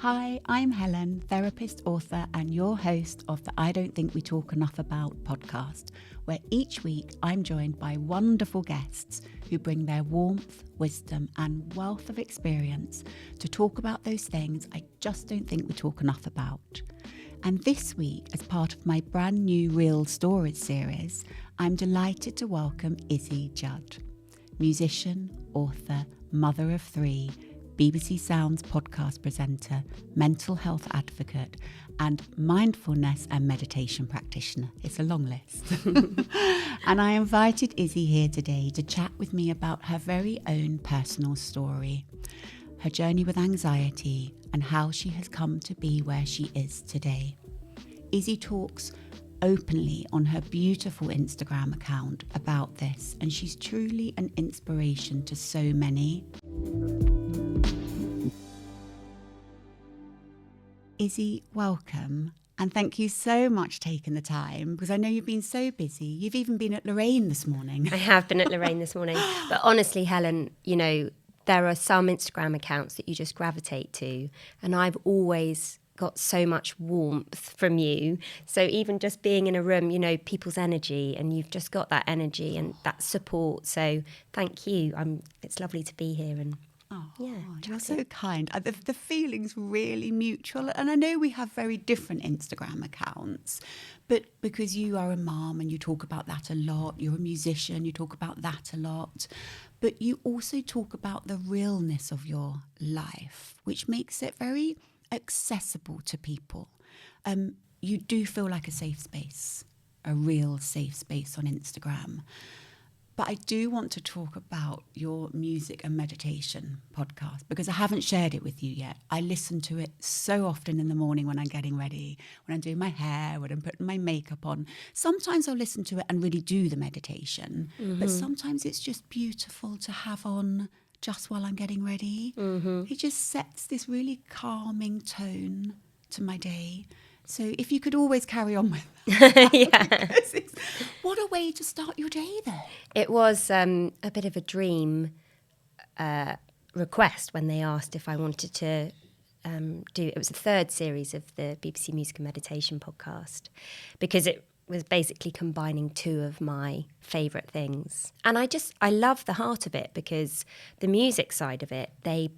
Hi, I'm Helen, therapist, author, and your host of the I Don't Think We Talk Enough About podcast, where each week I'm joined by wonderful guests who bring their warmth, wisdom, and wealth of experience to talk about those things I just don't think we talk enough about. And this week, as part of my brand new Real Stories series, I'm delighted to welcome Izzy Judd, musician, author, mother of three, BBC Sounds podcast presenter, mental health advocate, and mindfulness and meditation practitioner. It's a long list. And I invited Izzy here today to chat with me about her very own personal story, her journey with anxiety, and how she has come to be where she is today. Izzy talks openly on her beautiful Instagram account about this, and she's truly an inspiration to so many. Izzy, welcome, and thank you so much for taking the time, because I know you've been so busy. You've even been at Lorraine this morning. I have been at Lorraine this morning. But honestly, Helen, you know, there are some Instagram accounts that you just gravitate to, and I've always got so much warmth from you. So even just being in a room, you know, people's energy, and you've just got that energy and that support. So thank you. It's lovely to be here and You're so kind. The feeling's really mutual. And I know we have very different Instagram accounts, but because you are a mum and you talk about that a lot, you're a musician, you talk about that a lot, but you also talk about the realness of your life, which makes it very accessible to people. You do feel like a safe space, a real safe space on Instagram. But I do want to talk about your music and meditation podcast, because I haven't shared it with you yet. I listen to it so often in the morning when I'm getting ready, when I'm doing my hair, when I'm putting my makeup on. Sometimes I'll listen to it and really do the meditation, but sometimes it's just beautiful to have on just while I'm getting ready. It just sets this really calming tone to my day. So if you could always carry on with that. yeah. What a way to start your day, though. It was a bit of a dream request when they asked if I wanted to it was the third series of the BBC Music and Meditation podcast, because it was basically combining two of my favourite things. And I love the heart of it, because the music side of it, they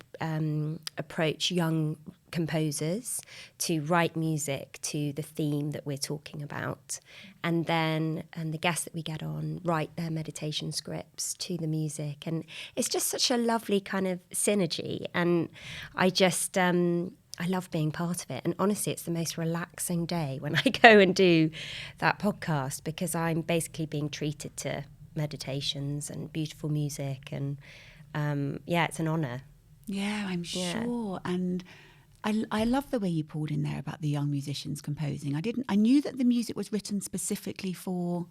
approach young composers to write music to the theme that we're talking about. And then the guests that we get on write their meditation scripts to the music. And it's just such a lovely kind of synergy. And I just... I love being part of it. And honestly, it's the most relaxing day when I go and do that podcast, because I'm basically being treated to meditations and beautiful music. And it's an honour. Yeah, I'm sure. And I love the way you pulled in there about the young musicians composing. I knew that the music was written specifically for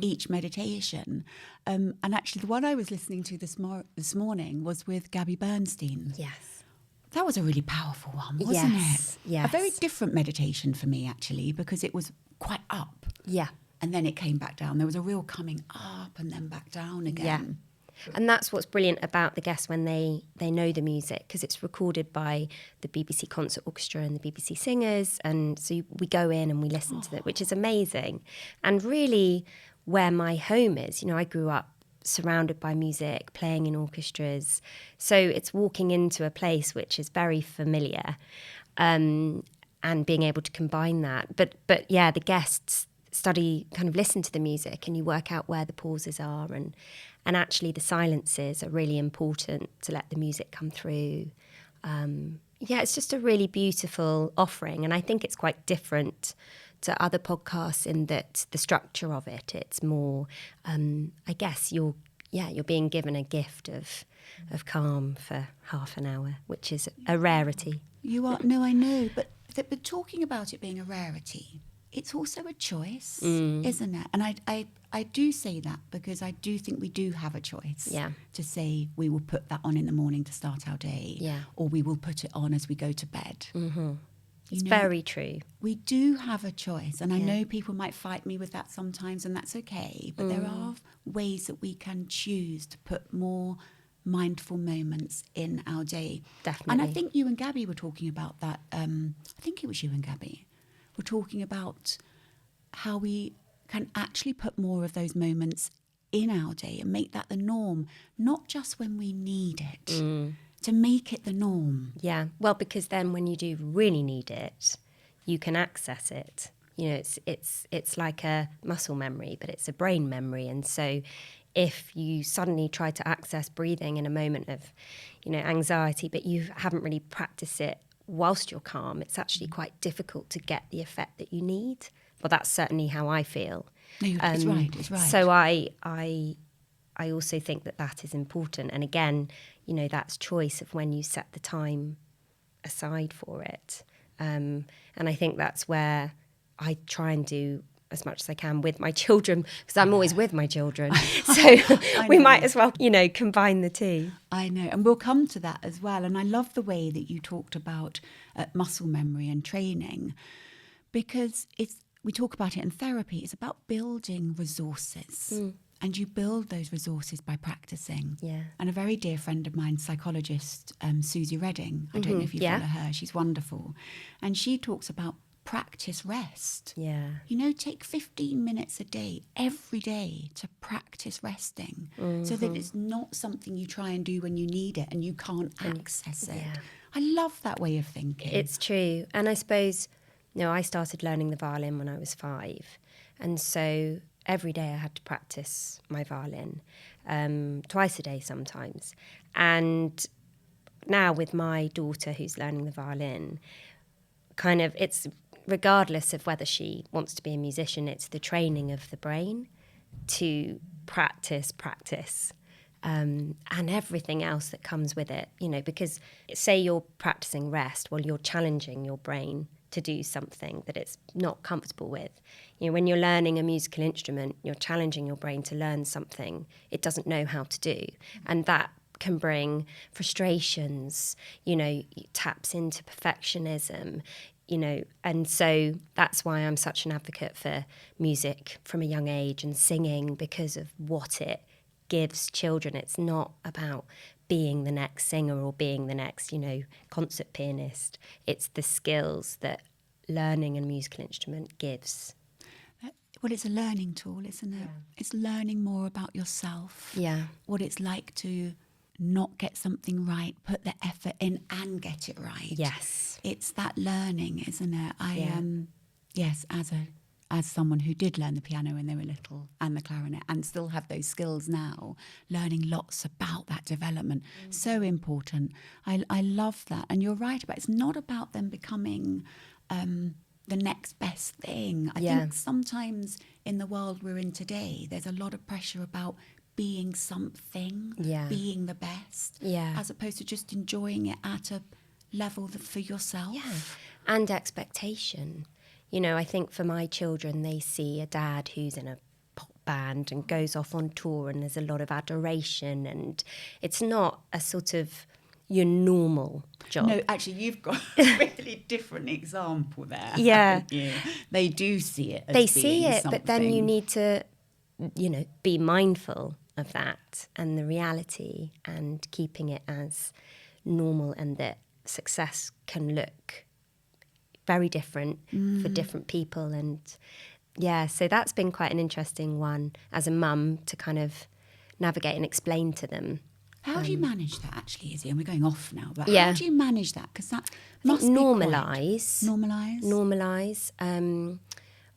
each meditation. And actually, the one I was listening to this morning was with Gabby Bernstein. Yes. That was a really powerful one, wasn't it? Yes. A very different meditation for me, actually, because it was quite up. Yeah. And then it came back down. There was a real coming up and then back down again. Yeah. And that's what's brilliant about the guests when they know the music, because it's recorded by the BBC Concert Orchestra and the BBC Singers. And so we go in and we listen to it, which is amazing. And really where my home is, you know, I grew up surrounded by music, playing in orchestras. So it's walking into a place which is very familiar, and being able to combine that. But yeah, the guests listen to the music, and you work out where the pauses are, and actually the silences are really important to let the music come through. It's just a really beautiful offering, and I think it's quite different to other podcasts in that the structure of it's more, I guess you're being given a gift of calm for half an hour, which is a rarity. You are, no, I know, but talking about it being a rarity, it's also a choice, isn't it? And I do say that because I do think we do have a choice to say we will put that on in the morning to start our day, or we will put it on as we go to bed. It's very true. We do have a choice, and I know people might fight me with that sometimes, and that's okay, but there are ways that we can choose to put more mindful moments in our day. Definitely. And I think you and Gabby were talking about that. I think it was you and Gabby were talking about how we can actually put more of those moments in our day and make that the norm, not just when we need it, to make it the norm. Yeah, well, because then when you do really need it, you can access it. You know, it's like a muscle memory, but it's a brain memory. And so if you suddenly try to access breathing in a moment of, anxiety, but you haven't really practiced it whilst you're calm, it's actually quite difficult to get the effect that you need. Well, that's certainly how I feel. No, it's right. So I also think that is important. And again, that's choice of when you set the time aside for it. And I think that's where I try and do as much as I can with my children, because I'm always with my children. So we might as well, combine the two. I know. And we'll come to that as well. And I love the way that you talked about muscle memory and training, because we talk about it in therapy. It's about building resources. And you build those resources by practicing. Yeah. And a very dear friend of mine, psychologist Susie Redding, I don't know if you follow her, she's wonderful. And she talks about practice rest. Yeah. Take 15 minutes a day, every day, to practice resting, so that it's not something you try and do when you need it and you can't access it. Yeah. I love that way of thinking. It's true. And I suppose, I started learning the violin when I was 5. And so every day I had to practice my violin, twice a day sometimes. And now with my daughter who's learning the violin, it's regardless of whether she wants to be a musician, it's the training of the brain to practice, and everything else that comes with it, because say you're practicing rest, well, you're challenging your brain to do something that it's not comfortable with. When you're learning a musical instrument, you're challenging your brain to learn something it doesn't know how to do. And that can bring frustrations, taps into perfectionism, and so that's why I'm such an advocate for music from a young age and singing, because of what it gives children. It's not about being the next singer or being the next, concert pianist. It's the skills that learning a musical instrument gives. Well, it's a learning tool, isn't it? Yeah. It's learning more about yourself. Yeah. What it's like to not get something right, put the effort in and get it right. Yes. It's that learning, isn't it? Yes, as someone who did learn the piano when they were little and the clarinet and still have those skills now, learning lots about that development, so important. I love that. And you're right about it's not about them becoming the next best thing. I think sometimes in the world we're in today, there's a lot of pressure about being something, being the best, as opposed to just enjoying it at a level for yourself. Yeah, and expectation. I think for my children, they see a dad who's in a pop band and goes off on tour, and there's a lot of adoration, and it's not a sort of your normal job. No, actually, you've got a really different example there. Yeah. They do see it as they see it, something. But then you need to, be mindful of that and the reality and keeping it as normal, and that success can look very different for different people. And so that's been quite an interesting one as a mum to kind of navigate and explain to them. How do you manage that, actually, Izzy? And we're going off now, but how do you manage that? Because that must be normalise.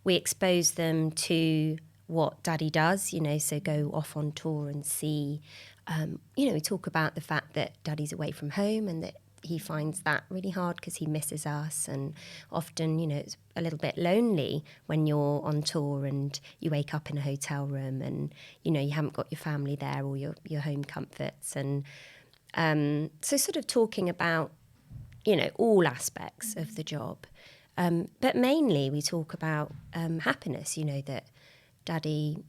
We expose them to what Daddy does, so go off on tour and see. We talk about the fact that Daddy's away from home and that he finds that really hard because he misses us, and often, it's a little bit lonely when you're on tour and you wake up in a hotel room and, you haven't got your family there or your home comforts. And so sort of talking about, all aspects of the job. But mainly we talk about happiness, that Daddy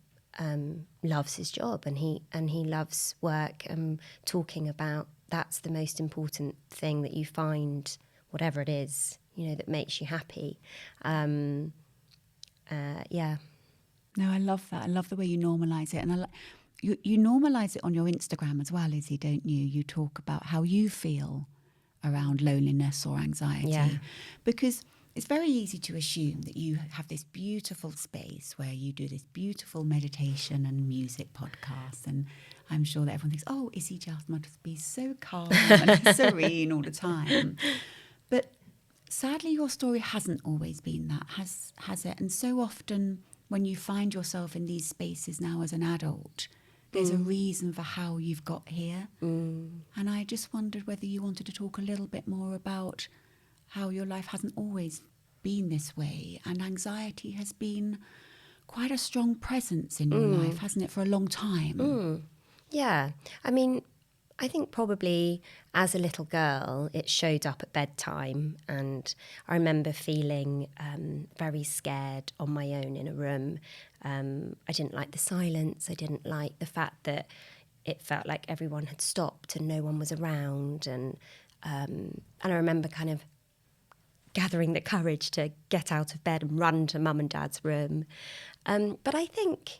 loves his job and he loves work, and talking about that's the most important thing that you find, whatever it is, that makes you happy. No, I love that. I love the way you normalise it. And you normalise it on your Instagram as well, Izzy, don't you? You talk about how you feel around loneliness or anxiety. Yeah. Because it's very easy to assume that you have this beautiful space where you do this beautiful meditation and music podcast, and I'm sure that everyone thinks, oh, Izzy Judd must be so calm and serene all the time. But sadly, your story hasn't always been that, has it? And so often when you find yourself in these spaces now as an adult, there's a reason for how you've got here. And I just wondered whether you wanted to talk a little bit more about how your life hasn't always been this way, and anxiety has been quite a strong presence in your life, hasn't it, for a long time? Yeah. I mean, I think probably as a little girl, it showed up at bedtime, and I remember feeling very scared on my own in a room. I didn't like the silence. I didn't like the fact that it felt like everyone had stopped and no one was around. And I remember kind of gathering the courage to get out of bed and run to mum and dad's room. But I think,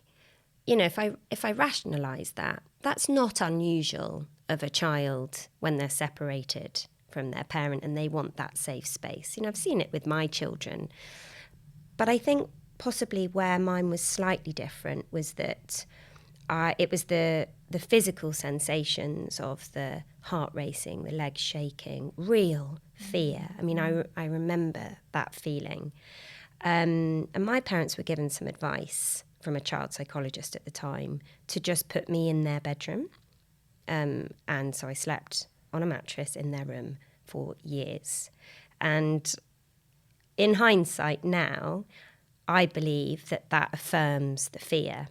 you know, if I rationalise that, that's not unusual of a child when they're separated from their parent and they want that safe space. You know, I've seen it with my children. But I think possibly where mine was slightly different was that it was the physical sensations of the heart racing, the legs shaking, real fear. I mean, I remember that feeling. And my parents were given some advice from a child psychologist at the time to just put me in their bedroom. And so I slept on a mattress in their room for years. And in hindsight now, I believe that affirms the fear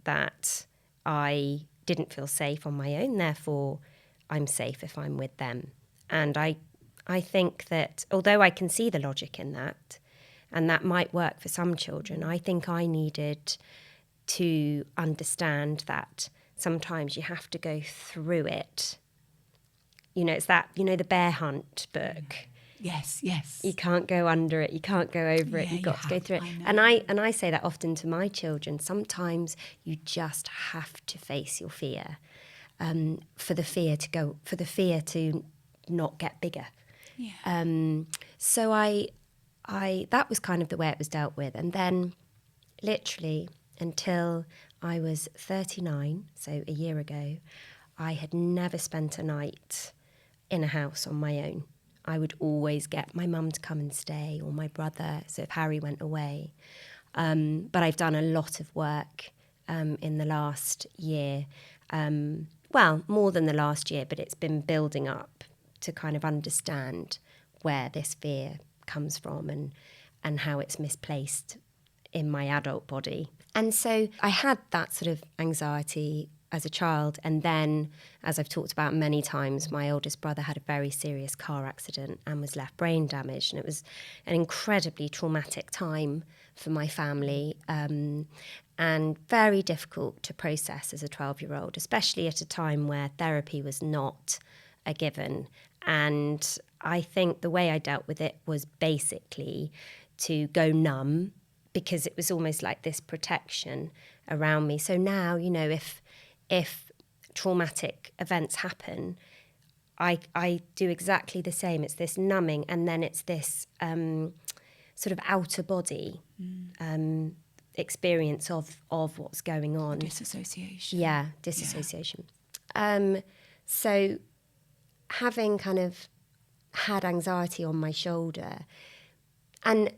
that I didn't feel safe on my own, therefore I'm safe if I'm with them. And I think that although I can see the logic in that, and that might work for some children, I think I needed to understand that sometimes you have to go through it. You know, it's that, you know, the Bear Hunt book. Yes. You can't go under it, you can't go over it, you've got to go through it. And I say that often to my children. Sometimes you just have to face your fear, for the fear to not get bigger. Yeah. So I that was kind of the way it was dealt with. And then literally until I was 39, so a year ago, I had never spent a night in a house on my own. I would always get my mum to come and stay, or my brother, so if Harry went away. But I've done a lot of work in the last year. Well, more than the last year, but it's been building up to kind of understand where this fear comes from and how it's misplaced in my adult body. And so I had that sort of anxiety as a child. And then, as I've talked about many times, my oldest brother had a very serious car accident and was left brain damaged. And it was an incredibly traumatic time for my family, and very difficult to process as a 12-year-old, especially at a time where therapy was not a given. And I think the way I dealt with it was basically to go numb, because it was almost like this protection around me. So now, you know, if traumatic events happen, I do exactly the same. It's this numbing, and then it's this sort of outer body experience of what's going on. Disassociation. Yeah, disassociation. Yeah. So having kind of had anxiety on my shoulder, and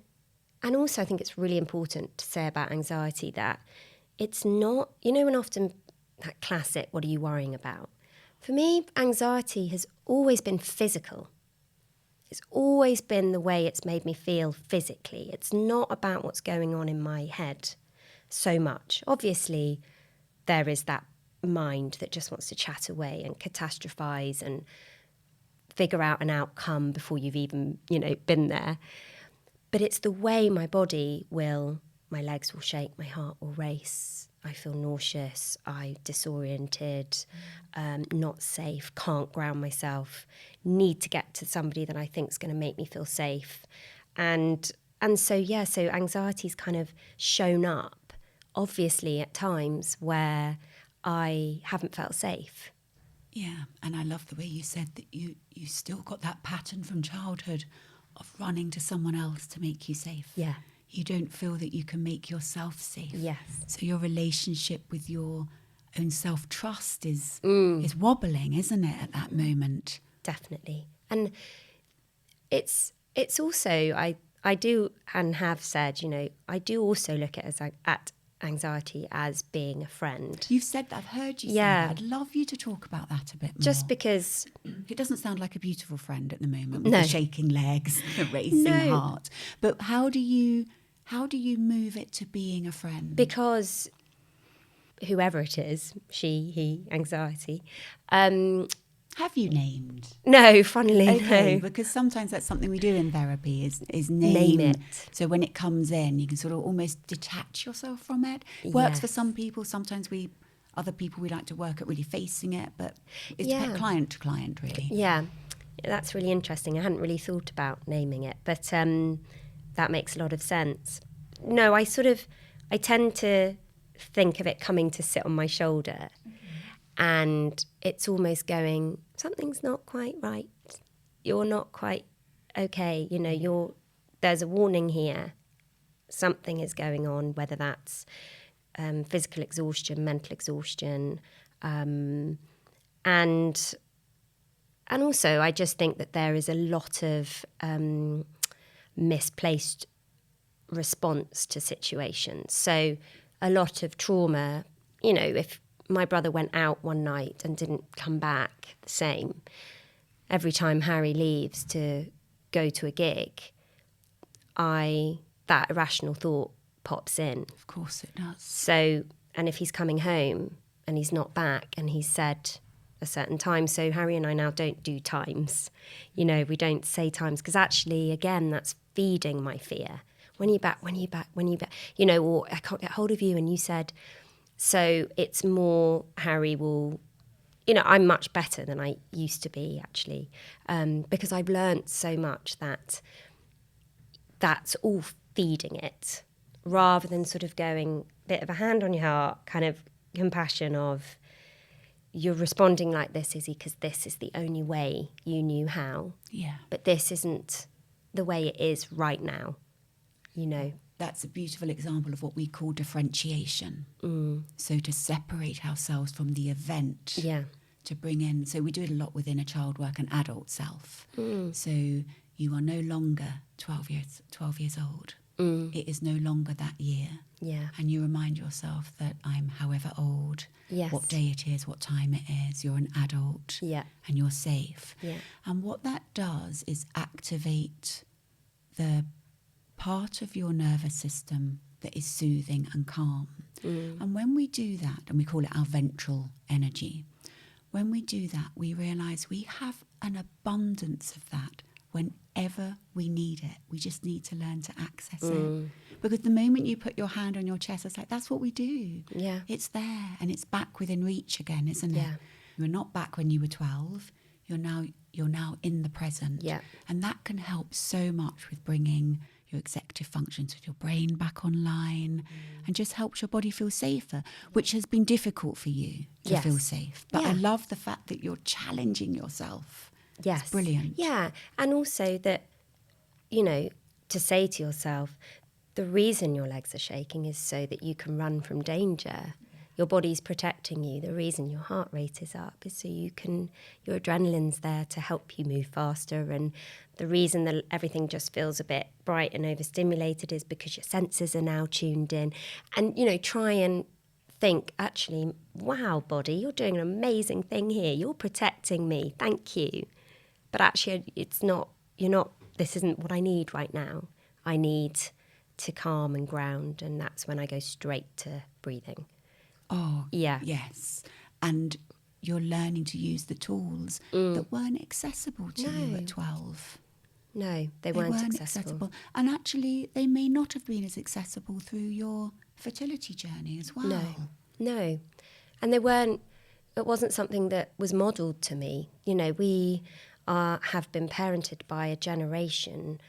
also I think it's really important to say about anxiety that it's not, you know, when often that classic, what are you worrying about? For me, anxiety has always been physical. It's always been the way it's made me feel physically. It's not about what's going on in my head so much. Obviously, there is that mind that just wants to chat away and catastrophize and figure out an outcome before you've even, you know, been there. But it's the way my body will, my legs will shake, my heart will race, I feel nauseous, I'm disoriented, not safe, can't ground myself, need to get to somebody that I think is going to make me feel safe. And so anxiety's kind of shown up, obviously at times where I haven't felt safe. Yeah, and I love the way you said that you still got that pattern from childhood of running to someone else to make you safe. Yeah. You don't feel that you can make yourself safe. Yes. So your relationship with your own self-trust is wobbling, isn't it, at that moment? Definitely. And it's also, I do and have said, I do also look at anxiety as being a friend. You've said that. I've heard you say that. I'd love you to talk about that a bit more. Just because it doesn't sound like a beautiful friend at the moment with No. the shaking legs, the racing heart. But how do you move it to being a friend? Because whoever it is, she, he, anxiety. Have you named? No, funnily, okay, no. Because sometimes that's something we do in therapy is Name it. So when it comes in, you can sort of almost detach yourself from it. Works for some people. Sometimes other people we like to work at really facing it, but it's client to client, really. Yeah, that's really interesting. I hadn't really thought about naming it, but that makes a lot of sense. No, I tend to think of it coming to sit on my shoulder. And it's almost going, something's not quite right. You're not quite okay. There's a warning here. Something is going on, whether that's physical exhaustion, mental exhaustion. And also, I just think that there is a lot of misplaced response to situations. So a lot of trauma, if my brother went out one night and didn't come back the same, every time Harry leaves to go to a gig, that irrational thought pops in. Of course it does. So, and if he's coming home and he's not back and he's said a certain time, so Harry and I now don't do times. We don't say times, because actually, again, that's feeding my fear. When are you back? When are you back? When are you back? Or I can't get hold of you and you said... So it's more Harry will, I'm much better than I used to be, actually, because I've learnt so much that's all feeding it, rather than sort of going bit of a hand on your heart, kind of compassion of, you're responding like this, Izzy, because this is the only way you knew how. Yeah. But this isn't the way it is right now, That's a beautiful example of what we call differentiation. So to separate ourselves from the event. Yeah. To bring in, so we do it a lot within a child work, an adult self. So you are no longer 12 years old. It is no longer that year. Yeah. And you remind yourself that I'm however old, Yes. what day it is, what time it is, you're an adult. Yeah. And you're safe. Yeah. And what that does is activate the part of your nervous system that is soothing and calm. And when we do that, and we call it our ventral energy, when we do that, we realise we have an abundance of that whenever we need it. We just need to learn to access it. Because the moment you put your hand on your chest, it's like, that's what we do. Yeah. It's there, and it's back within reach again, isn't it? You were not back when you were 12. You're now in the present. Yeah. And that can help so much with bringing your executive functions with your brain back online, and just helps your body feel safer, which has been difficult for you to feel safe. But I love the fact that you're challenging yourself. Yes. It's brilliant. Yeah. And also that, to say to yourself, the reason your legs are shaking is so that you can run from danger. Your body's protecting you. The reason your heart rate is up is so your adrenaline's there to help you move faster. And the reason that everything just feels a bit bright and overstimulated is because your senses are now tuned in. And, try and think, actually, wow, body, you're doing an amazing thing here. You're protecting me. Thank you. But actually, this isn't what I need right now. I need to calm and ground. And that's when I go straight to breathing. Oh, yeah. Yes. And you're learning to use the tools that weren't accessible to you at 12. No, they weren't accessible. And actually, they may not have been as accessible through your fertility journey as well. No. And it wasn't something that was modelled to me. We have been parented by a generation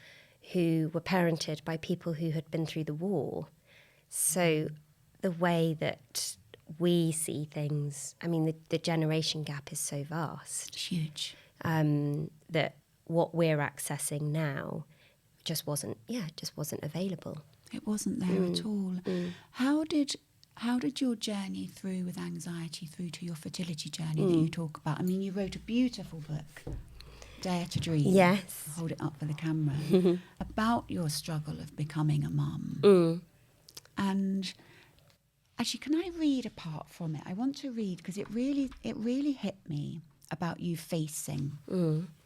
who were parented by people who had been through the war. So the way that we see things. I mean, the generation gap is so vast. It's huge. That what we're accessing now just wasn't available. It wasn't there at all. How did your journey through with anxiety through to your fertility journey that you talk about? I mean, you wrote a beautiful book, Dare to Dream. Yes. I'll hold it up for the camera. About your struggle of becoming a mum. And actually, can I read a part from it? I want to read because it really hit me about you facing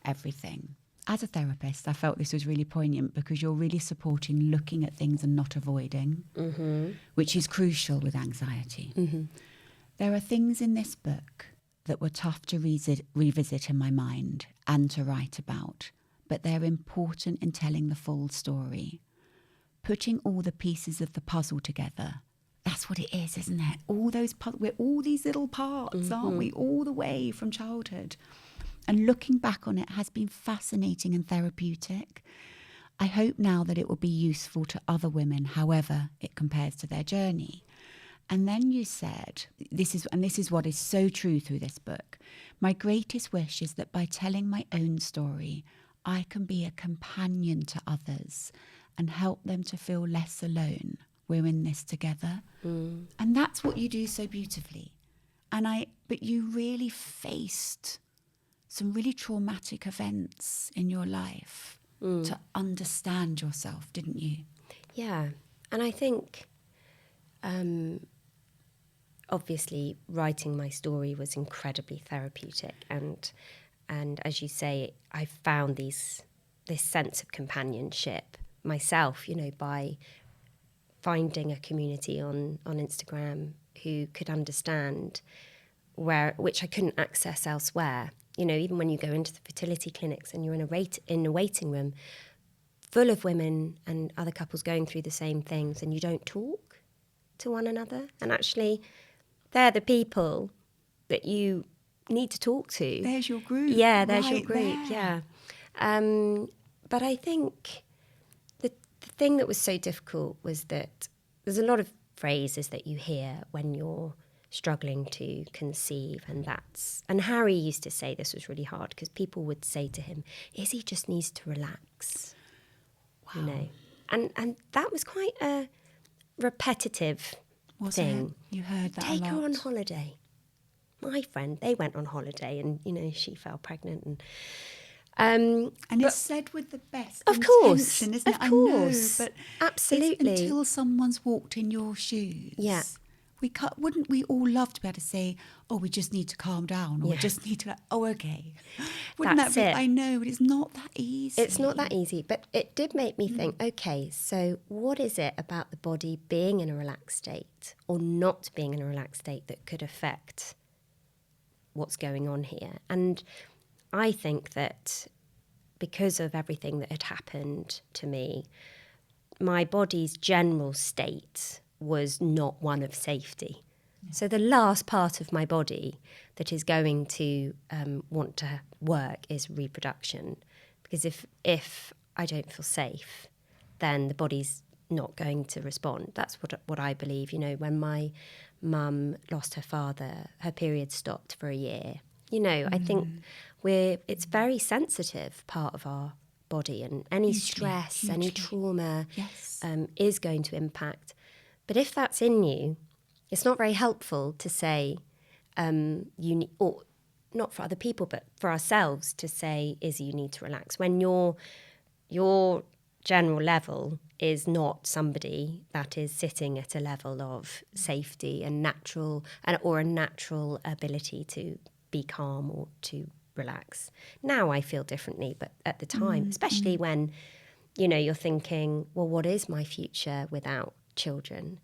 everything. As a therapist, I felt this was really poignant because you're really supporting looking at things and not avoiding, which is crucial with anxiety. There are things in this book that were tough to revisit in my mind and to write about, but they're important in telling the full story. Putting all the pieces of the puzzle together, that's what it is, isn't it? We're all these little parts, aren't we? All the way from childhood. And looking back on it has been fascinating and therapeutic. I hope now that it will be useful to other women, however it compares to their journey. And then you said, this is what is so true through this book, my greatest wish is that by telling my own story, I can be a companion to others and help them to feel less alone. We're in this together. And that's what you do so beautifully. But you really faced some really traumatic events in your life to understand yourself, didn't you? Yeah. And I think, obviously, writing my story was incredibly therapeutic. And as you say, I found this sense of companionship myself, by finding a community on Instagram who could understand which I couldn't access elsewhere. Even when you go into the fertility clinics and you're in a waiting room full of women and other couples going through the same things, and you don't talk to one another. And actually, they're the people that you need to talk to. There's your group. Yeah, there's right your group. there. Yeah. But I think the thing that was so difficult was that there's a lot of phrases that you hear when you're struggling to conceive, and Harry used to say this was really hard because people would say to him, Izzy just needs to relax. Wow. And that was quite a repetitive thing. You heard that Take a lot. her on holiday. My friend, they went on holiday and she fell pregnant and it's said with the best of intention, course, isn't of it? I course. know, but absolutely. it's until someone's walked in your shoes. Yeah. Wouldn't we all love to be able to say, oh, we just need to calm down, or we just need to, okay. Wouldn't That's that be, it. I know, but it's not that easy. It's not that easy, but it did make me think, okay, so what is it about the body being in a relaxed state or not being in a relaxed state that could affect what's going on here? And I think that because of everything that had happened to me, my body's general state was not one of safety. Yeah. So the last part of my body that is going to want to work is reproduction. Because if I don't feel safe, then the body's not going to respond. That's what I believe. When my mum lost her father, her period stopped for a year. I think it's very sensitive part of our body, and any stress, any trauma is going to impact. But if that's in you, it's not very helpful to say or not for other people, but for ourselves to say, Izzy, you need to relax. When your general level is not somebody that is sitting at a level of safety and natural or a natural ability to be calm or to relax. Now I feel differently, but at the time, especially when, you're thinking, well, what is my future without children?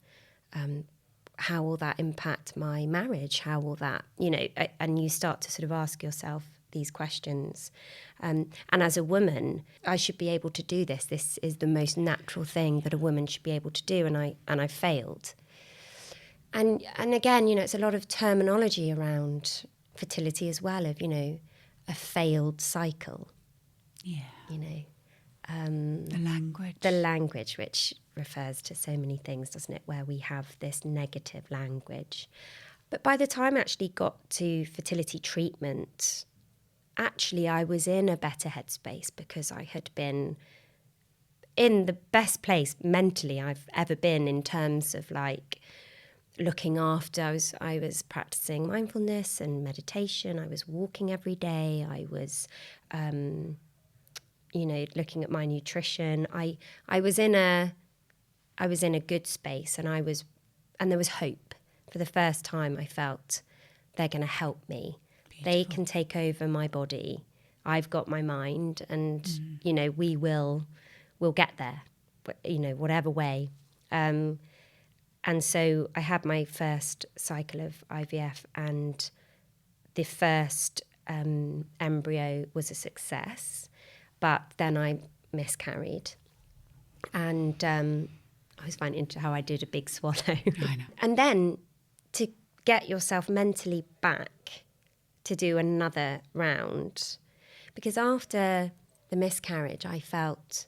How will that impact my marriage? How will that, and you start to sort of ask yourself these questions. And as a woman, I should be able to do this. This is the most natural thing that a woman should be able to do, and I failed. And again, it's a lot of terminology around fertility as well, of, a failed cycle. Yeah. The language. The language, which refers to so many things, doesn't it, where we have this negative language. But by the time I actually got to fertility treatment, actually I was in a better headspace because I had been in the best place mentally I've ever been in terms of like looking after. I was practicing mindfulness and meditation. I was walking every day. I was, looking at my nutrition. I was in a good space, and there was hope. For the first time, I felt they're going to help me. Beautiful. They can take over my body. I've got my mind, and we'll get there, whatever way. And so I had my first cycle of IVF, and the first embryo was a success, but then I miscarried. And I was finding into how I did a big swallow. I know. And then to get yourself mentally back to do another round, because after the miscarriage, I felt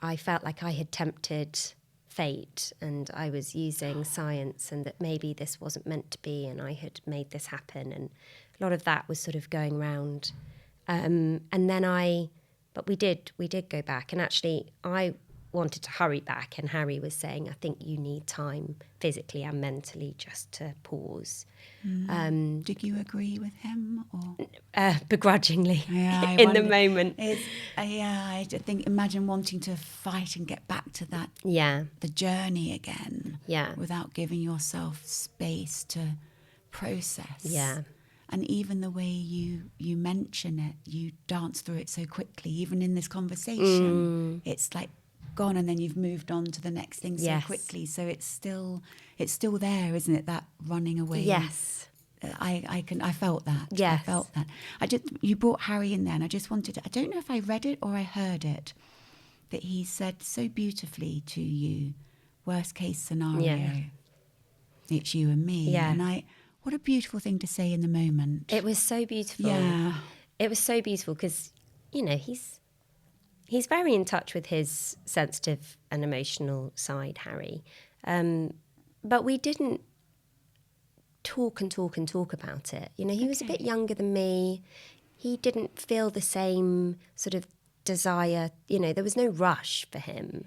like I had tempted fate, and I was using science, and that maybe this wasn't meant to be, and I had made this happen, and a lot of that was sort of going round. And then but we did go back, and actually I wanted to hurry back, and Harry was saying, I think you need time physically and mentally just to pause. Did you agree with him, or begrudgingly? Yeah, the moment. I think, imagine wanting to fight and get back to that, the journey again, without giving yourself space to process. Yeah. And even the way you mention it, you dance through it so quickly. Even in this conversation, it's like gone, and then you've moved on to the next thing so quickly. So it's still there, isn't it? That running away. Yes. I felt that. Yes. I felt that. You brought Harry in there, and I just wanted to, I don't know if I read it or I heard it, but he said so beautifully to you, worst case scenario, it's you and me. Yeah. And what a beautiful thing to say in the moment. It was so beautiful. Yeah. It was so beautiful because, he's very in touch with his sensitive and emotional side, Harry. But we didn't talk about it. He was a bit younger than me. He didn't feel the same sort of desire. There was no rush for him.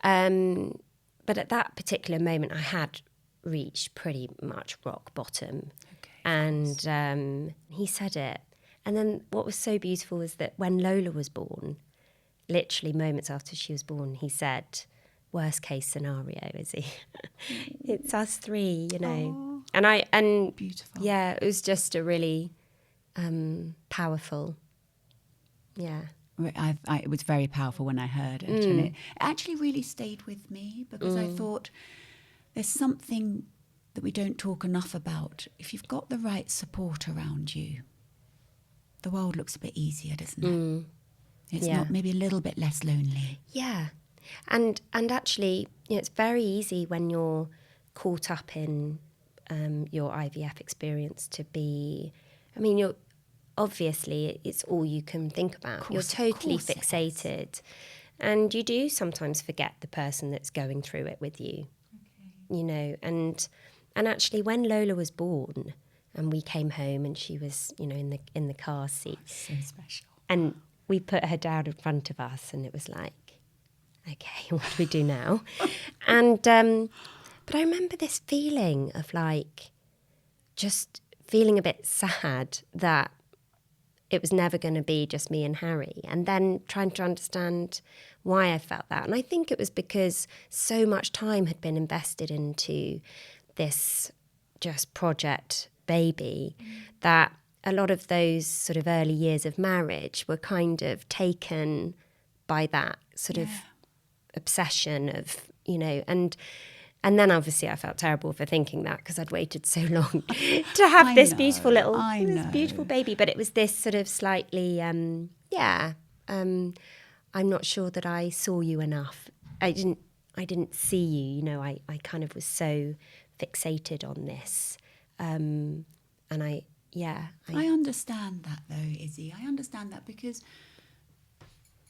But at that particular moment, I had reached pretty much rock bottom. Okay, and he said it. And then what was so beautiful was that when Lola was born, literally moments after she was born, he said, worst case scenario, Izzy. It's us three, Aww. And beautiful. Yeah, it was just a really powerful, it was very powerful when I heard it. And it actually really stayed with me, because I thought there's something that we don't talk enough about. If you've got the right support around you, the world looks a bit easier, doesn't it? It's not, maybe a little bit less lonely. Yeah. And actually, it's very easy when you're caught up in your IVF experience to be, you're obviously, it's all you can think about. You're totally fixated. And you do sometimes forget the person that's going through it with you. Okay. And actually when Lola was born and we came home and she was, in the car seat. So special. And we put her down in front of us, and it was like, okay, what do we do now? And but I remember this feeling of like just feeling a bit sad that it was never going to be just me and Harry, and then trying to understand why I felt that. And I think it was because so much time had been invested into this just project baby that a lot of those sort of early years of marriage were kind of taken by that sort of obsession of, and then obviously I felt terrible for thinking that, because I'd waited so long to have this beautiful baby. But it was this sort of slightly, I'm not sure that I saw you enough. I didn't see you, I kind of was so fixated on this. And I understand that though, Izzy. I understand that, because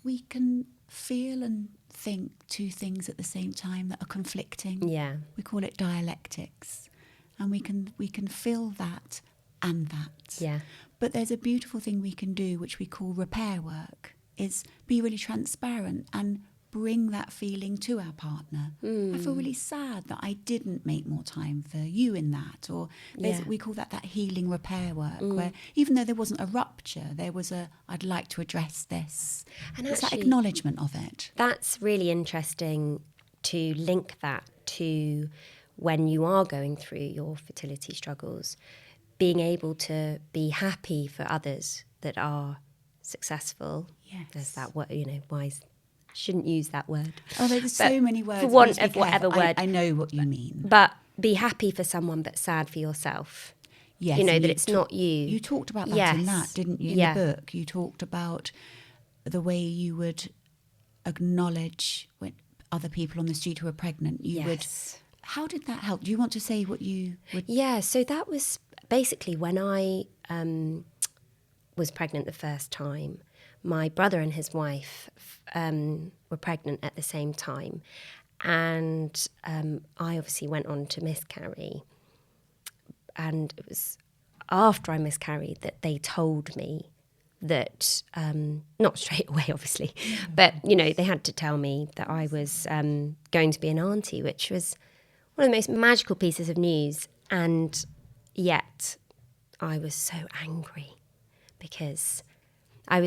we can feel and think two things at the same time that are conflicting. Yeah. We call it dialectics. And we can feel that and that. Yeah. But there's a beautiful thing we can do, which we call repair work, is be really transparent and bring that feeling to our partner. I feel really sad that I didn't make more time for you in that. Or we call that healing repair work, where even though there wasn't a rupture, there was I'd like to address this. And it's actually, that acknowledgement of it. That's really interesting to link that to when you are going through your fertility struggles, being able to be happy for others that are successful. Yes. There's that word, wise. Shouldn't use that word. Oh, there's so many words. For want of whatever word. I know what you mean. But be happy for someone, but sad for yourself. Yes. That it's not you. You talked about that in that, didn't you? In the book, you talked about the way you would acknowledge when other people on the street who are pregnant. How did that help? Do you want to say what you would? Yeah, so that was basically when I was pregnant the first time. My brother and his wife were pregnant at the same time. And I obviously went on to miscarry. And it was after I miscarried that they told me that, not straight away, obviously, but, they had to tell me that I was going to be an auntie, which was one of the most magical pieces of news. And yet I was so angry because I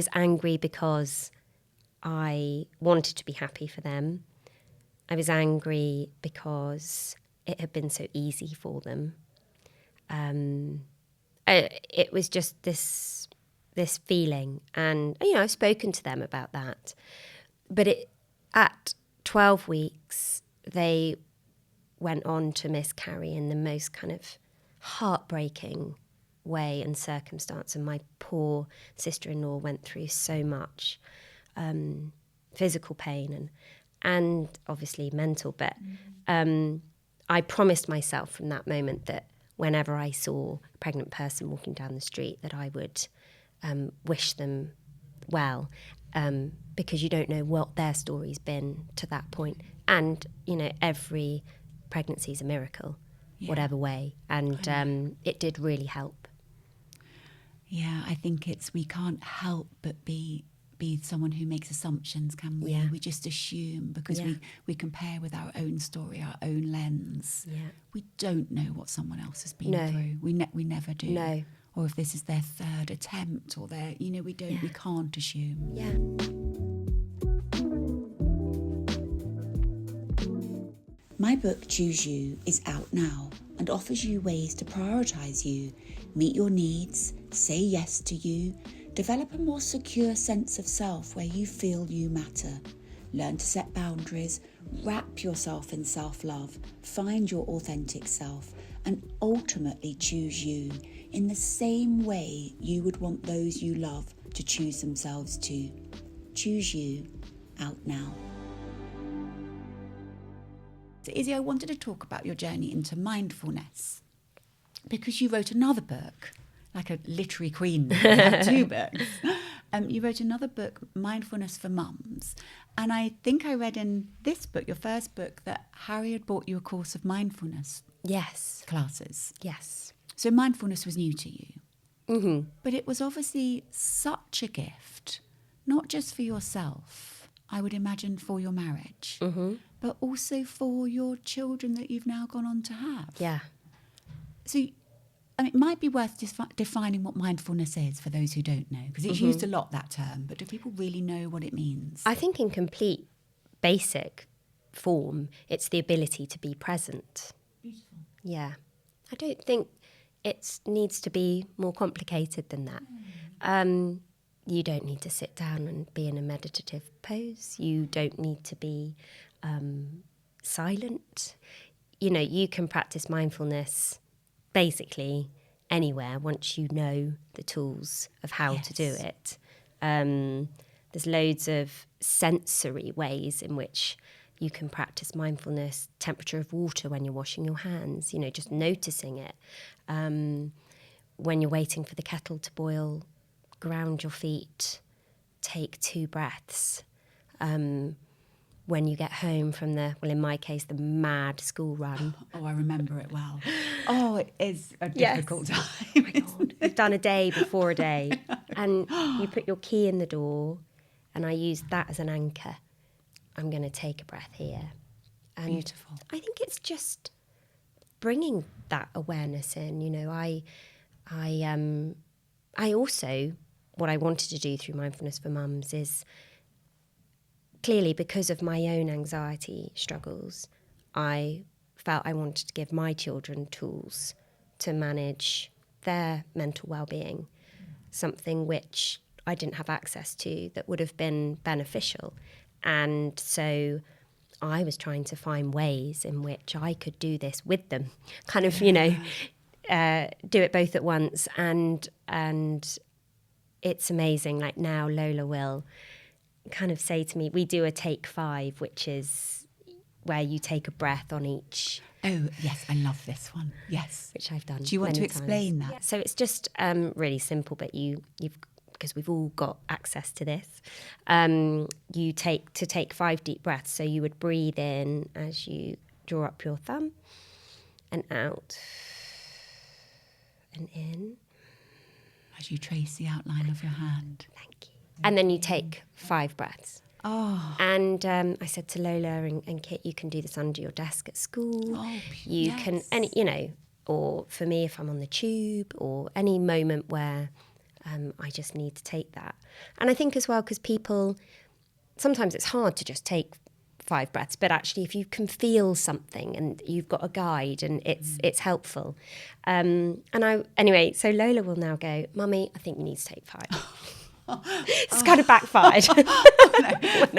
wanted to be happy for them. I was angry because it had been so easy for them. It was just this feeling, and I've spoken to them about that. But at 12 weeks, they went on to miscarry in the most kind of heartbreaking way and circumstance, and my poor sister-in-law went through so much physical pain and obviously mental. But I promised myself from that moment that whenever I saw a pregnant person walking down the street, that I would wish them well, because you don't know what their story's been to that point. And every pregnancy is a miracle, whatever way, and it did really help. Yeah, I think we can't help but be someone who makes assumptions, can we? Yeah. We just assume because we compare with our own story, our own lens. Yeah. We don't know what someone else has been No. through. We never do. No. Or if this is their third attempt, or we can't assume. Yeah. My book, Choose You, is out now and offers you ways to prioritise you, meet your needs, say yes to you, develop a more secure sense of self where you feel you matter, learn to set boundaries, wrap yourself in self-love, find your authentic self, and ultimately choose you in the same way you would want those you love to choose themselves too. Choose You, out now. So Izzy, I wanted to talk about your journey into mindfulness because you wrote another book, like a literary queen. You have two books. You wrote another book, Mindfulness for Mums. And I think I read in this book, your first book, that Harry had bought you a course of mindfulness classes. Yes. So mindfulness was new to you. Mm-hmm. But it was obviously such a gift, not just for yourself, I would imagine for your marriage, but also for your children that you've now gone on to have. Yeah. So it might be worth defining what mindfulness is for those who don't know, because it's used a lot, that term, but do people really know what it means? I think in complete basic form, it's the ability to be present. Beautiful. Yeah. I don't think it needs to be more complicated than that. You don't need to sit down and be in a meditative pose. You don't need to be silent. You can practice mindfulness basically anywhere once you know the tools of how to do it. There's loads of sensory ways in which you can practice mindfulness. Temperature of water when you're washing your hands, just noticing it. When you're waiting for the kettle to boil, ground your feet, take 2 breaths. when you get home from in my case, the mad school run. Oh, I remember it well. Oh, it is a difficult time. You've done a day before a day, and you put your key in the door, and I use that as an anchor. I'm going to take a breath here. And beautiful. I think it's just bringing that awareness in. You know, I also, what I wanted to do through Mindfulness for Mums is, clearly because of my own anxiety struggles, I felt I wanted to give my children tools to manage their mental well-being, something which I didn't have access to that would have been beneficial. And so I was trying to find ways in which I could do this with them, kind of, you know, do it both at once. And it's amazing. Like now Lola will kind of say to me, we do a take 5, which is where you take a breath on each. Oh, yes, I love this one. Yes. Which I've done. Do you want to explain that? Yeah. So it's just really simple, but you've because we've all got access to this. You take 5 deep breaths. So you would breathe in as you draw up your thumb, and out and in. As you trace the outline of your hand. Thank you. And then you take 5 breaths. Oh. And I said to Lola and Kit, you can do this under your desk at school. Oh, you can, any, you know, or for me, if I'm on the tube, or any moment where I just need to take that. And I think as well, because people, sometimes it's hard to just take 5 breaths, but actually if you can feel something and you've got a guide and it's helpful. Anyway, so Lola will now go, Mummy, I think you need to take 5. It's kind of backfired. No.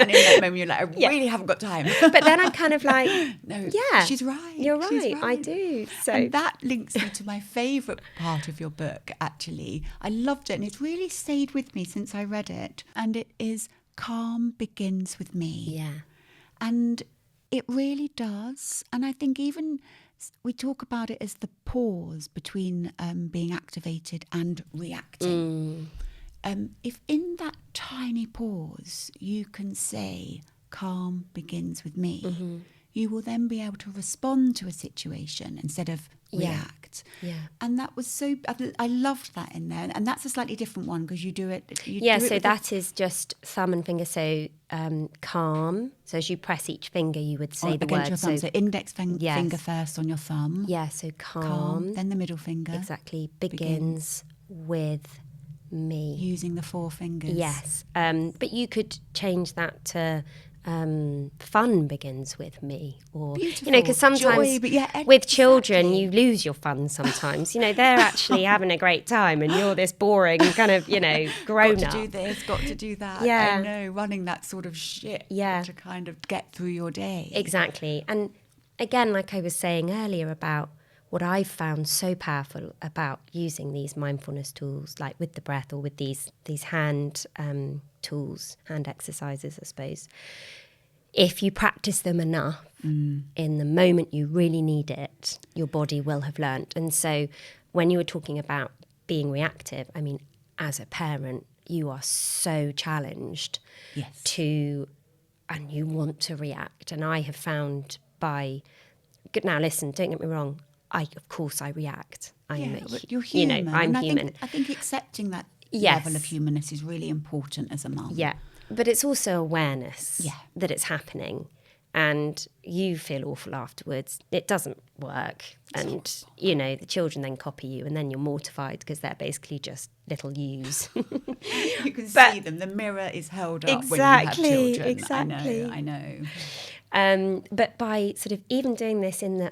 And in that moment you're like, I really haven't got time. But then I'm kind of like, no, yeah, she's right. You're right. She's right. I do. So and that links me to my favourite part of your book, actually. I loved it and it's really stayed with me since I read it. And it is calm begins with me. Yeah. And it really does. And I think even we talk about it as the pause between being activated and reacting. If in that tiny pause you can say, calm begins with me, you will then be able to respond to a situation instead of react. Yeah. And that was so, I loved that in there. And that's a slightly different one because you do it. So that is just thumb and finger. So calm. So as you press each finger, you would say the word. Your thumb. So index finger first on your thumb. Yeah, so calm. Then the middle finger. Exactly. Begins with me. Using the 4 fingers. Yes. But you could change that to fun begins with me, or beautiful. You know, because sometimes with children you lose your fun sometimes. You know, they're actually having a great time and you're this boring kind of, you know, grown got up. to do this, got to do that. Yeah. I know, running that sort of shit to kind of get through your day. Exactly. And again, like I was saying earlier about what I've found so powerful about using these mindfulness tools, like with the breath or with these hand tools, hand exercises, I suppose. If you practice them enough, in the moment you really need it, your body will have learnt. And so when you were talking about being reactive, I mean, as a parent, you are so challenged and you want to react. And I have found now listen, don't get me wrong, of course I react. You're human. You know, I'm human. I think accepting that level of humanness is really important as a mum. Yeah, but it's also awareness that it's happening, and you feel awful afterwards. It doesn't work, and you know the children then copy you, and then you're mortified because they're basically just little yous. You can see them. The mirror is held up when you have children. Exactly. I know. But by sort of even doing this in the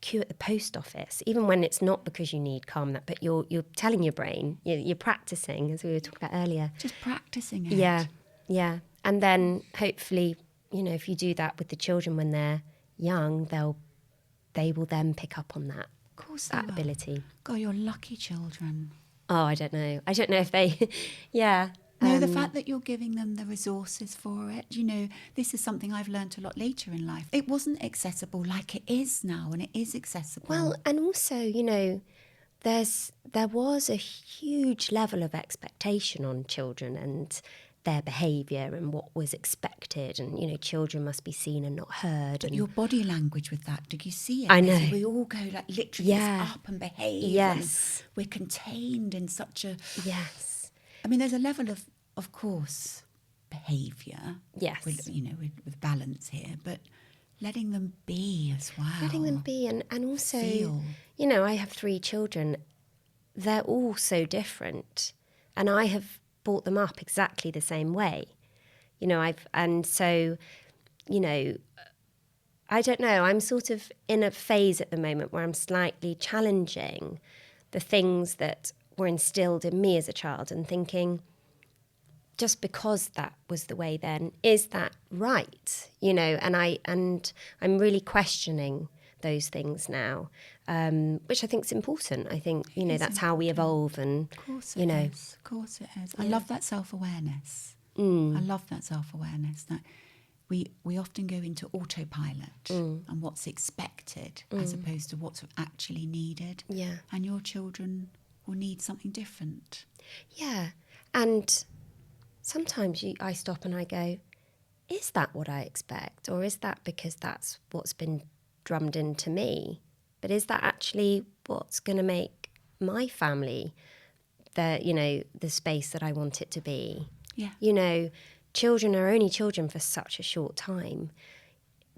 queue at the post office, even when it's not because you need calm, but you're telling your brain, you're practicing, as we were talking about earlier. Just practicing it. Yeah. And then hopefully, you know, if you do that with the children when they're young, they will then pick up on that. Of course, that ability. God, you're lucky children. Oh, I don't know if they, No, the fact that you're giving them the resources for it, you know, this is something I've learned a lot later in life. It wasn't accessible like it is now, and it is accessible. Well, and also, you know, there was a huge level of expectation on children, and their behaviour and what was expected, and, you know, children must be seen and not heard. But your body language with that, did you see it? I know. We all go like literally just up and behave. Yes. And we're contained in such a... Yes. I mean, there's a level of course, behaviour. Yes. With balance here, but letting them be as well. Letting them be, and also, feel. You know, I have 3 children. They're all so different, and I have brought them up exactly the same way. You know, I don't know, I'm sort of in a phase at the moment where I'm slightly challenging the things that were instilled in me as a child and thinking, just because that was the way then, is that right? You know, and I'm really questioning those things now, which I think is important. I think, you know, that's how we evolve, and, of course you know. Of course it is. I love that self-awareness. I love that self-awareness, that we often go into autopilot and what's expected as opposed to what's actually needed. Yeah. And your children will need something different. Yeah. And sometimes I stop and I go, is that what I expect? Or is that because that's what's been drummed into me? But is that actually what's going to make my family the space that I want it to be? Yeah. You know, children are only children for such a short time.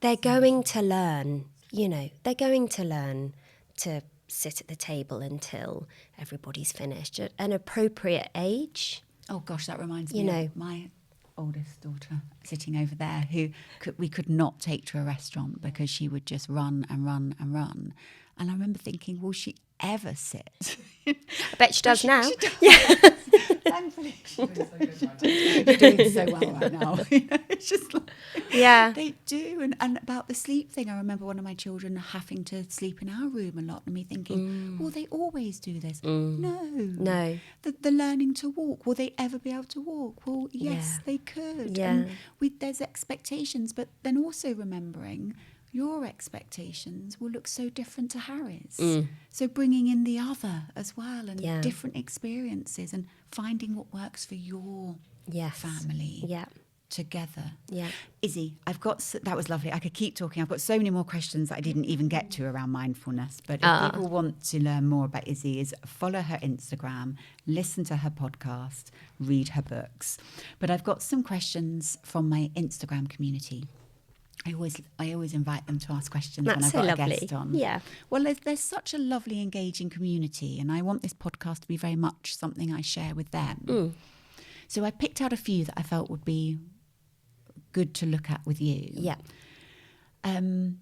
They're going to learn, you know, they're going to learn to sit at the table until everybody's finished at an appropriate age. Oh gosh, that reminds You me know. of my oldest daughter sitting over there, who we could not take to a restaurant because she would just run and run and run. And I remember thinking, will she ever sit? I bet she does now. She does. Yeah. Thankfully, you're doing so well right now. You know, it's just like, Yeah. they do. And about the sleep thing, I remember one of my children having to sleep in our room a lot, and me thinking, well, they always do this. No. The learning to walk, will they ever be able to walk? Well, yes, they could. Yeah. And there's expectations, but then also remembering your expectations will look so different to Harry's. So bringing in the other as well, and different experiences, and finding what works for your family together. Yeah. Izzy, that was lovely. I could keep talking. I've got so many more questions that I didn't even get to around mindfulness. But if people want to learn more about Izzy, is follow her Instagram, listen to her podcast, read her books. But I've got some questions from my Instagram community. I always invite them to ask questions when I've got a guest on. Yeah. Well, there's such a lovely, engaging community, and I want this podcast to be very much something I share with them. So I picked out a few that I felt would be good to look at with you. Yeah. The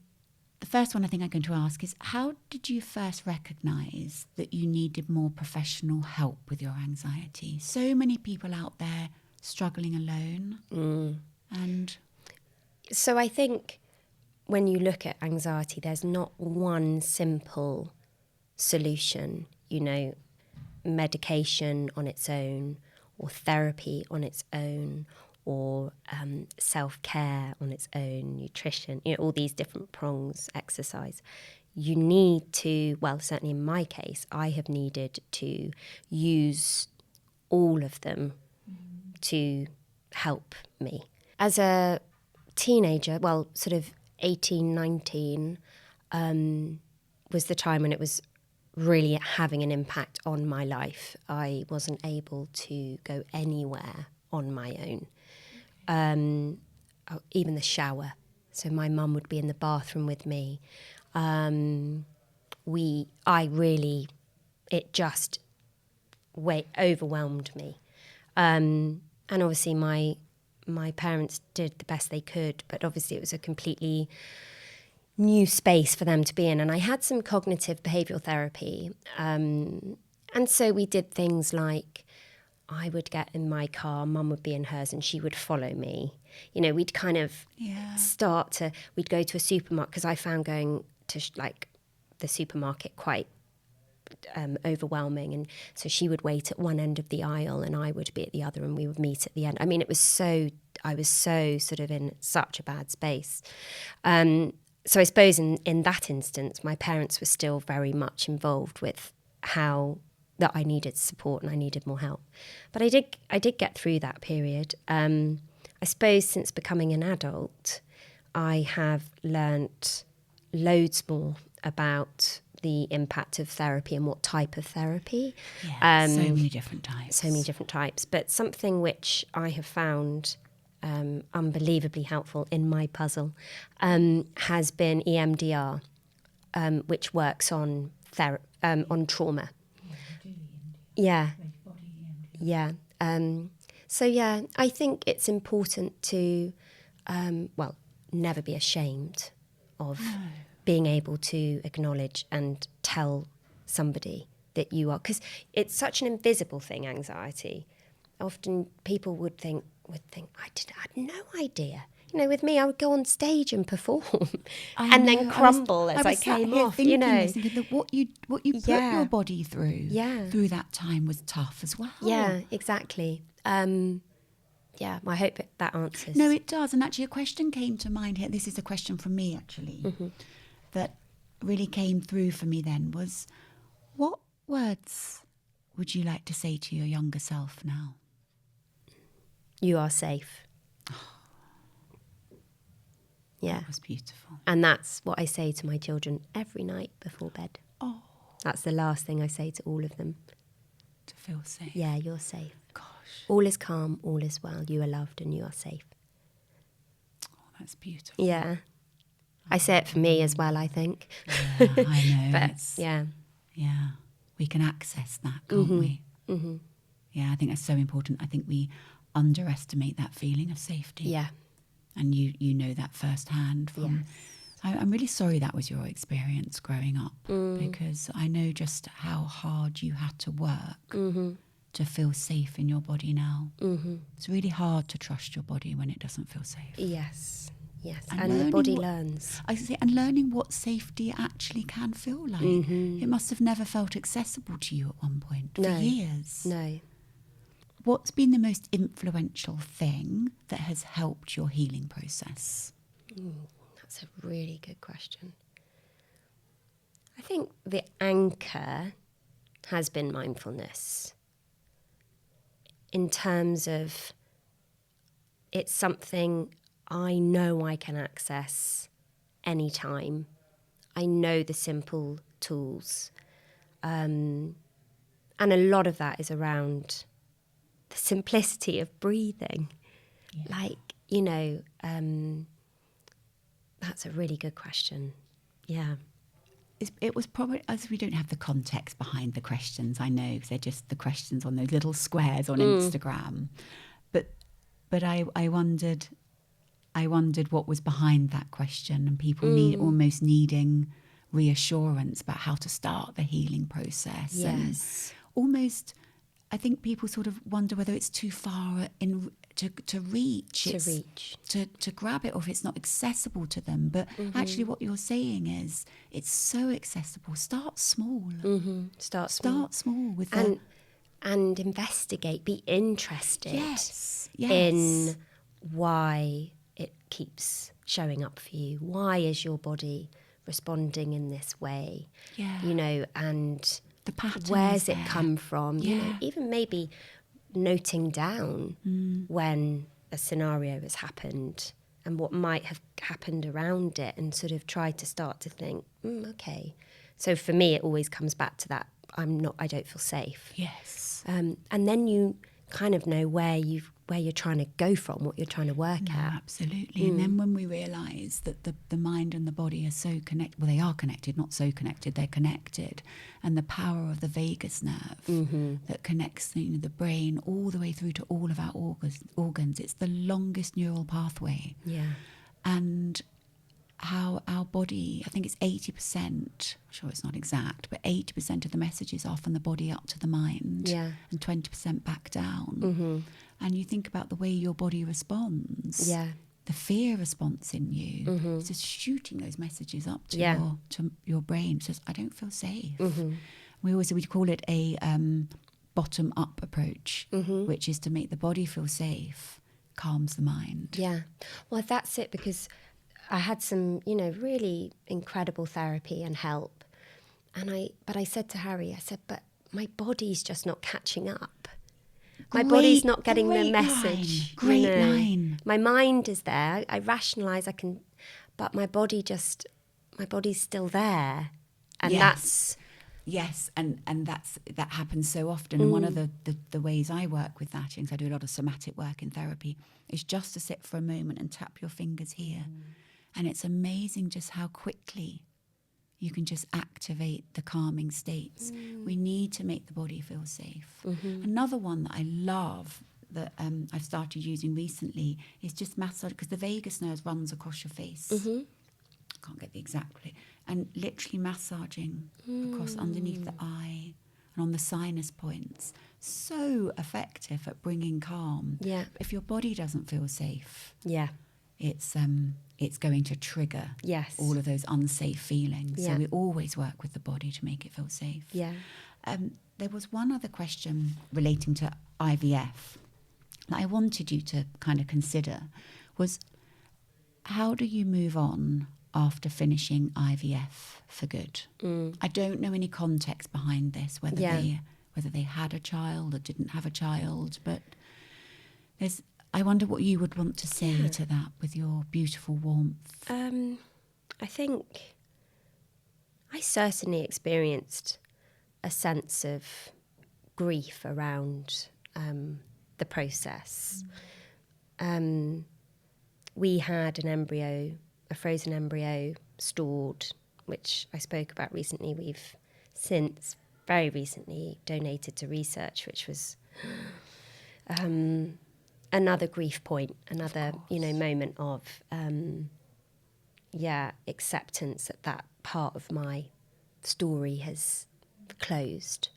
first one I think I'm going to ask is, how did you first recognise that you needed more professional help with your anxiety? So many people out there struggling alone. And... So I think when you look at anxiety, there's not one simple solution, you know, medication on its own, or therapy on its own, or self-care on its own, nutrition, you know, all these different prongs, exercise. You need to, well, certainly in my case, I have needed to use all of them to help me. As a teenager, well, sort of 18, 19, was the time when it was really having an impact on my life. I wasn't able to go anywhere on my own, even the shower. So my mum would be in the bathroom with me. It just overwhelmed me. And obviously my parents did the best they could, but obviously it was a completely new space for them to be in. And I had some cognitive behavioural therapy. And so we did things like, I would get in my car, Mum would be in hers, and she would follow me. You know, we'd kind of we'd go to a supermarket, because I found going to the supermarket quite overwhelming, and so she would wait at one end of the aisle and I would be at the other, and we would meet at the end. I mean, I was so sort of in such a bad space. So I suppose in that instance, my parents were still very much involved with how that I needed support and I needed more help. But I did get through that period. I suppose since becoming an adult, I have learnt loads more about the impact of therapy and what type of therapy. Yeah, so many different types. So many different types. But something which I have found unbelievably helpful in my puzzle has been EMDR, which works on trauma. Yeah. Yeah. So, yeah, I think it's important to, never be ashamed of being able to acknowledge and tell somebody that you are, because it's such an invisible thing, anxiety. Often people would think, I had no idea. You know, with me, I would go on stage and perform and then crumble as I came off. Thinking that what you put your body through that time was tough as well. Yeah, exactly. I hope that answers. No, it does. And actually, a question came to mind here. This is a question from me, actually, that really came through for me then was, what words would you like to say to your younger self now? You are safe. Yeah. That was beautiful. And that's what I say to my children every night before bed. Oh. That's the last thing I say to all of them. To feel safe. Yeah, you're safe. Gosh. All is calm, all is well. You are loved and you are safe. Oh, that's beautiful. Yeah. I say it for me as well, I think. Yeah, I know. But, yeah. Yeah. We can access that, can't we? Mm-hmm. Yeah, I think that's so important. I think we underestimate that feeling of safety. Yeah. And you know that firsthand from... Yes. I'm really sorry that was your experience growing up, because I know just how hard you had to work to feel safe in your body now. Mm-hmm. It's really hard to trust your body when it doesn't feel safe. Yes, yes. And the body learns. I say, and learning what safety actually can feel like. Mm-hmm. It must have never felt accessible to you at one point for years. No. What's been the most influential thing that has helped your healing process? That's a really good question. I think the anchor has been mindfulness, in terms of it's something I know I can access anytime. I know the simple tools. And a lot of that is around the simplicity of breathing. Yeah. That's a really good question. Yeah. It was probably, as we don't have the context behind the questions, I know, because they're just the questions on those little squares on Instagram. But I wondered what was behind that question, and people almost needing reassurance about how to start the healing process. Yes. And almost, I think people sort of wonder whether it's too far to reach. To grab it, or if it's not accessible to them. But actually what you're saying is it's so accessible. Start small. Mm-hmm. Start small with and investigate, be interested yes. in why it keeps showing up for you. Why is your body responding in this way? Yeah. And the pattern, where's it come from? Yeah. Even maybe noting down when a scenario has happened and what might have happened around it, and sort of try to start to think, okay. So for me, it always comes back to that. I don't feel safe. Yes. And then you kind of know where you're trying to go from, what you're trying to work at. Absolutely. And then when we realise that the mind and the body are so connected, well, they are connected, not so connected, they're connected. And the power of the vagus nerve that connects the brain all the way through to all of our organs. It's the longest neural pathway. Yeah. And how our body, I think it's 80%, I'm sure it's not exact, but 80% of the messages are from the body up to the mind, and 20% back down. And you think about the way your body responds, the fear response in you, it's just shooting those messages up to your brain. It says, I don't feel safe. We call it a bottom-up approach, which is to make the body feel safe, calms the mind. Yeah, well, that's it, because I had some, really incredible therapy and help. But I said to Harry, but my body's just not catching up. My body's not getting the message. Great line. My mind is there. I rationalise, but my body's still there. And that's... Yes, and that happens so often. And one of the ways I work with that, because I do a lot of somatic work in therapy, is just to sit for a moment and tap your fingers here. And it's amazing just how quickly you can just activate the calming states. We need to make the body feel safe. Another one that I love that I've started using recently is just massage, because the vagus nerve runs across your face. I can't get the exact way. And literally massaging across underneath the eye and on the sinus points. So effective at bringing calm. Yeah. If your body doesn't feel safe, Yeah. it's going to trigger all of those unsafe feelings. Yeah. So we always work with the body to make it feel safe. Yeah. There was one other question relating to IVF that I wanted you to kind of consider, was how do you move on after finishing IVF for good? I don't know any context behind this, whether they had a child or didn't have a child, but I wonder what you would want to say to that with your beautiful warmth. I think I certainly experienced a sense of grief around the process. We had a frozen embryo stored, which I spoke about recently. We've since very recently donated to research, which was another grief point, another moment of acceptance that part of my story has closed.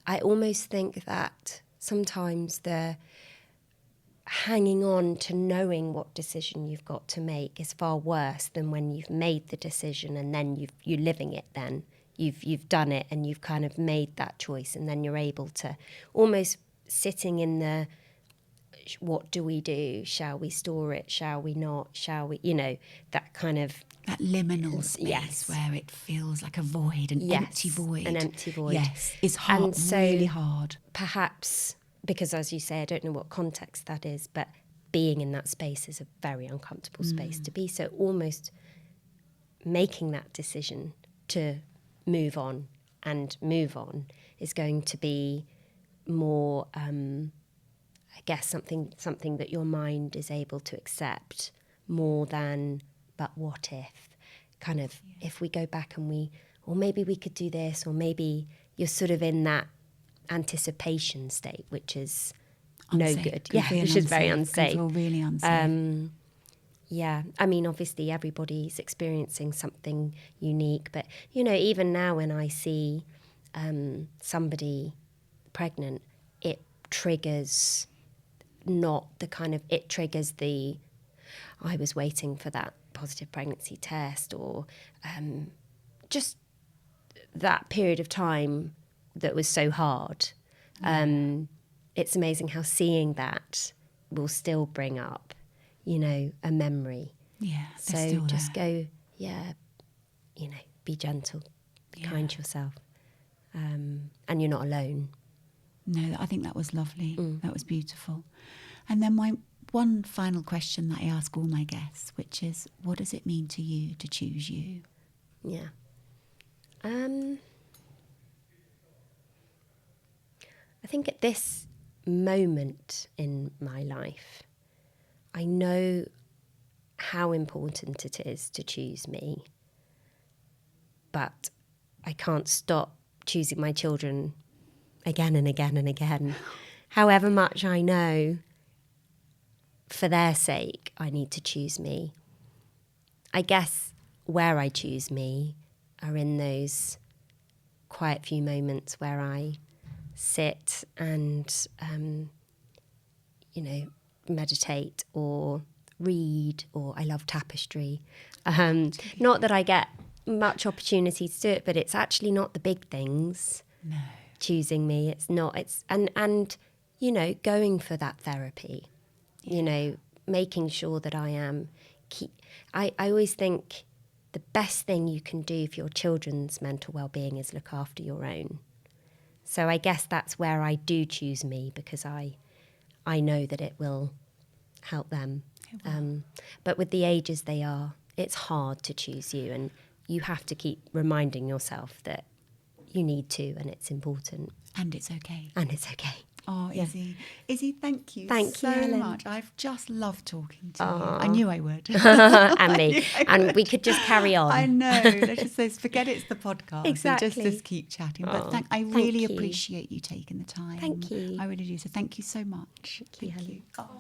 I almost think that sometimes the hanging on to knowing what decision you've got to make is far worse than when you've made the decision and then you're living it. Then you've done it and you've kind of made that choice, and then you're able to almost sitting in the what do we do? Shall we store it? Shall we not? Shall we? That kind of that liminal space where it feels like a void, an empty void. An empty void. Yes, it's hard, and so really hard. Perhaps because, as you say, I don't know what context that is, but being in that space is a very uncomfortable space to be. So almost making that decision to move on is going to be more, I guess, something that your mind is able to accept more than, but what if? Kind of, if we go back and or maybe we could do this, or maybe you're sort of in that anticipation state, which is unsafe. No good. Which is very unsafe. Can feel really unsafe. I mean, obviously everybody's experiencing something unique, but even now when I see somebody pregnant, it triggers I was waiting for that positive pregnancy test, or just that period of time that was so hard. It's amazing how seeing that will still bring up, a memory. Yeah. So just go, be gentle, be kind to yourself. And you're not alone. No, I think that was lovely. That was beautiful. And then my one final question that I ask all my guests, which is, what does it mean to you to choose you? Yeah. I think at this moment in my life, I know how important it is to choose me, but I can't stop choosing my children again and again and again. However much I know, for their sake, I need to choose me. I guess where I choose me are in those quiet few moments where I sit and, meditate or read, or I love tapestry. Not that I get much opportunity to do it, but it's actually not the big things. No. Choosing me, it's not. It's and going for that therapy. Making sure that I am. I always think the best thing you can do for your children's mental well-being is look after your own. So I guess that's where I do choose me, because I know that it will help them. But with the ages they are, it's hard to choose you, and you have to keep reminding yourself that you need to, and it's important. And it's okay. And it's okay. Oh, Izzy. Izzy, thank you Thank you, Helen. much. I've just loved talking to you. I knew I would. And me. And we could just carry on. I know. Let's just say, forget it's the podcast. Exactly. And just keep chatting. But I thank really you. appreciate you taking the time. Thank you. I really do. So thank you so much. Thank you, Helen. Oh.